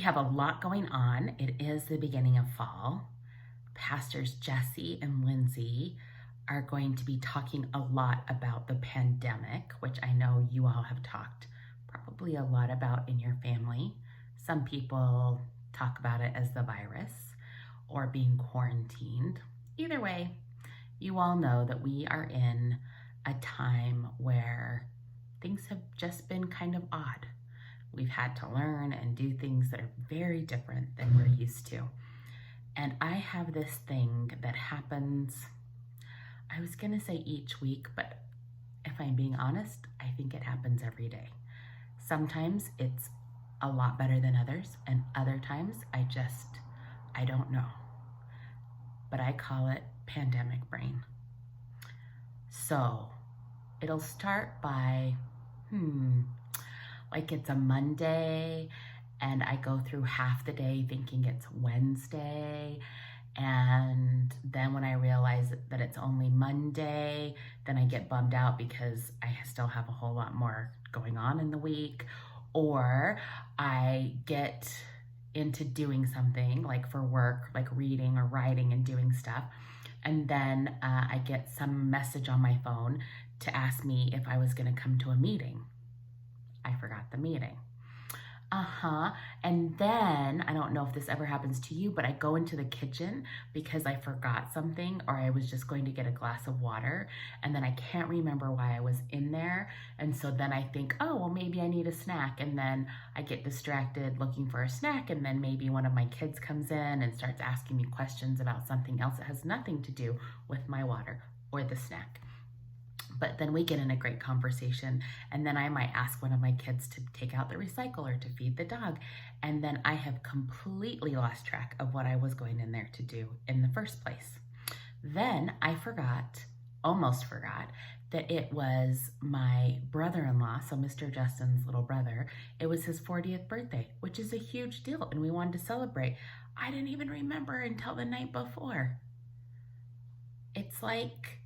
have a lot going on. It is the beginning of fall. Pastors Jesse and Lindsay are going to be talking a lot about the pandemic, which I know you all have talked probably a lot about in your family. Some people talk about it as the virus or being quarantined. Either way, you all know that we are in a time where things have just been kind of odd. We've had to learn and do things that are very different than we're used to. And I have this thing that happens, I was gonna say each week, but if I'm being honest, I think it happens every day. Sometimes it's a lot better than others, and other times I don't know. But I call it pandemic brain. So it'll start by, like it's a Monday and I go through half the day thinking it's Wednesday. And then when I realize that it's only Monday, then I get bummed out because I still have a whole lot more going on in the week. Or I get into doing something like for work, like reading or writing and doing stuff. And then I get some message on my phone to ask me if I was gonna come to a meeting. I forgot the meeting. And then, I don't know if this ever happens to you, but I go into the kitchen because I forgot something or I was just going to get a glass of water and then I can't remember why I was in there. And so then I think, oh, well, maybe I need a snack. And then I get distracted looking for a snack. And then maybe one of my kids comes in and starts asking me questions about something else that has nothing to do with my water or the snack. But then we get in a great conversation, and then I might ask one of my kids to take out the recycler to feed the dog, and then I have completely lost track of what I was going in there to do in the first place. Then I almost forgot, that it was my brother-in-law, so Mr. Justin's little brother. It was his 40th birthday, which is a huge deal, and we wanted to celebrate. I didn't even remember until the night before. It's like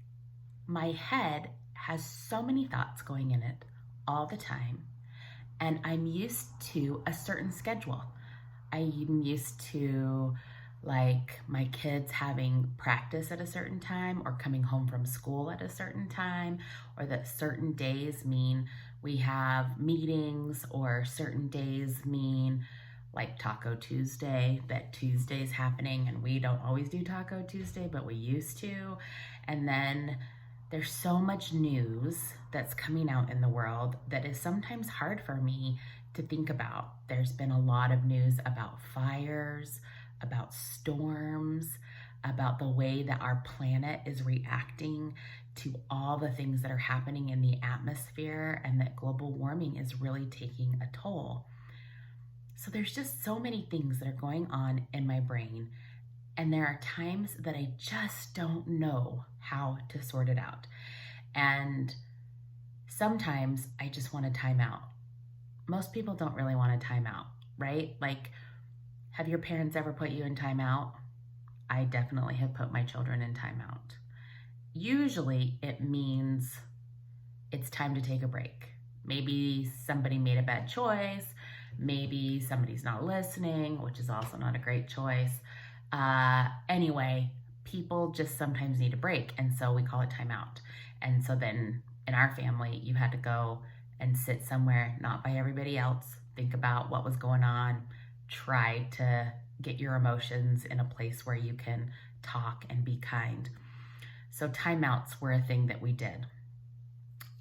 my head has so many thoughts going in it all the time, and I'm used to a certain schedule. I'm used to like my kids having practice at a certain time or coming home from school at a certain time, or that certain days mean we have meetings, or certain days mean like Taco Tuesday, that Tuesday's happening, and we don't always do Taco Tuesday, but we used to. And then there's so much news that's coming out in the world that is sometimes hard for me to think about. There's been a lot of news about fires, about storms, about the way that our planet is reacting to all the things that are happening in the atmosphere, and that global warming is really taking a toll. So there's just so many things that are going on in my brain. And there are times that I just don't know how to sort it out. And sometimes I just want to time out. Most people don't really want to time out, right? Like, have your parents ever put you in timeout? I definitely have put my children in timeout. Usually it means it's time to take a break. Maybe somebody made a bad choice. Maybe somebody's not listening, which is also not a great choice. Anyway, people just sometimes need a break, and so we call it timeout. And so then in our family, you had to go and sit somewhere, not by everybody else, think about what was going on, try to get your emotions in a place where you can talk and be kind. So timeouts were a thing that we did.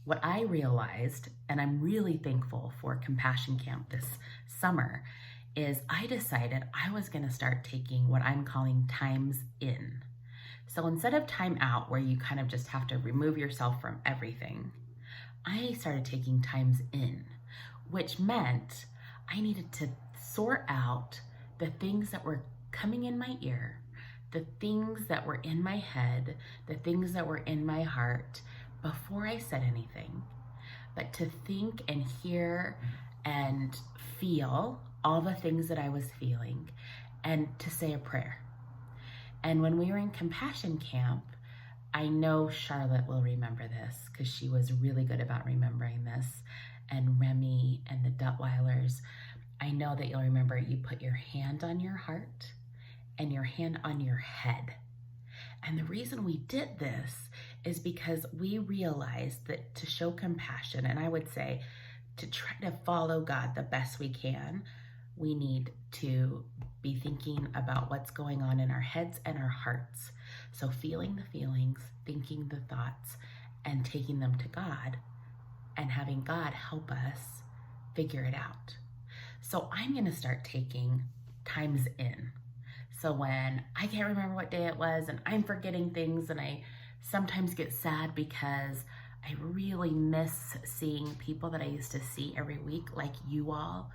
What I realized, and I'm really thankful for Compassion Camp this summer, is I decided I was gonna start taking what I'm calling times in. So instead of time out, where you kind of just have to remove yourself from everything, I started taking times in, which meant I needed to sort out the things that were coming in my ear, the things that were in my head, the things that were in my heart before I said anything, but to think and hear and feel all the things that I was feeling, and to say a prayer. And when we were in Compassion Camp, I know Charlotte will remember this because she was really good about remembering this, and Remy and the Duttweilers. I know that you'll remember you put your hand on your heart and your hand on your head. And the reason we did this is because we realized that to show compassion, and I would say to try to follow God the best we can, we need to be thinking about what's going on in our heads and our hearts. So feeling the feelings, thinking the thoughts, and taking them to God, and having God help us figure it out. So I'm going to start taking times in. So when I can't remember what day it was and I'm forgetting things, and I sometimes get sad because I really miss seeing people that I used to see every week, like you all.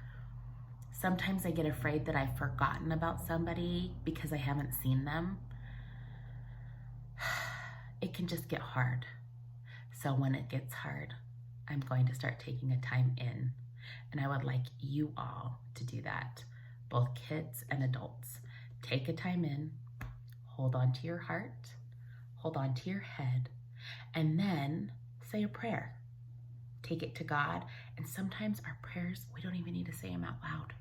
Sometimes I get afraid that I've forgotten about somebody because I haven't seen them. It can just get hard. So when it gets hard, I'm going to start taking a time in. And I would like you all to do that, both kids and adults. Take a time in, hold on to your heart, hold on to your head, and then say a prayer. Take it to God. And sometimes our prayers, we don't even need to say them out loud.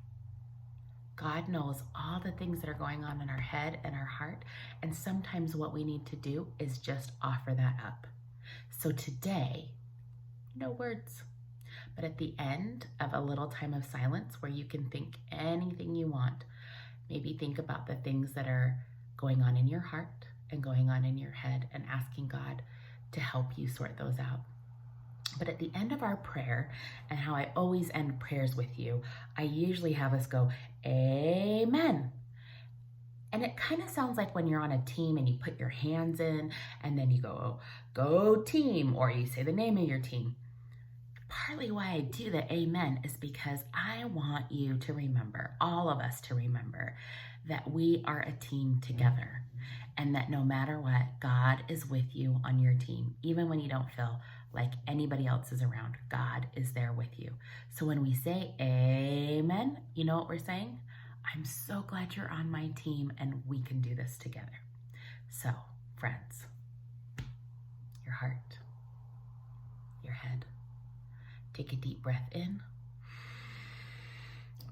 God knows all the things that are going on in our head and our heart. And sometimes what we need to do is just offer that up. So today, no words, but at the end of a little time of silence where you can think anything you want, maybe think about the things that are going on in your heart and going on in your head, and asking God to help you sort those out. But at the end of our prayer, and how I always end prayers with you, I usually have us go, Amen. And it kind of sounds like when you're on a team and you put your hands in and then you go team, or you say the name of your team. Partly why I do the amen is because I want you to remember, all of us to remember, that we are a team together, and that no matter what, God is with you on your team. Even when you don't feel like anybody else is around, God is there with you. So when we say amen, you know what we're saying? I'm so glad you're on my team and we can do this together. So, friends, your heart, your head. Take a deep breath in,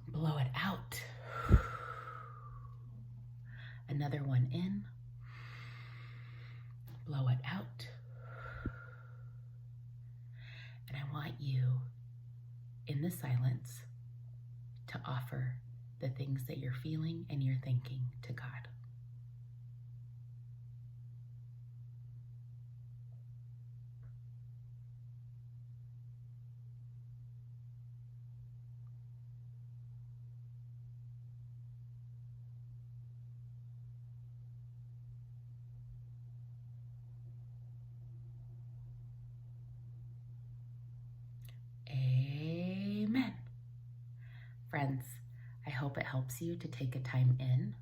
blow it out. Another one in, blow it out. And I want you, in the silence, to offer the things that you're feeling and you're thinking to God. Amen. Friends, I hope it helps you to take a time in,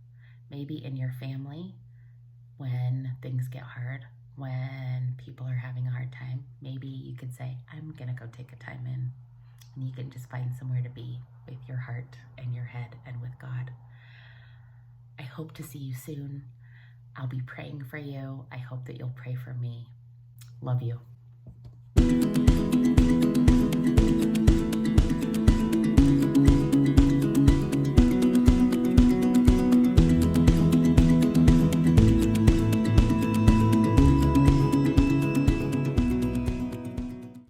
maybe in your family, when things get hard, when people are having a hard time. Maybe you could say, I'm gonna go take a time in, and you can just find somewhere to be with your heart and your head and with God. I hope to see you soon. I'll be praying for you. I hope that you'll pray for me. Love you.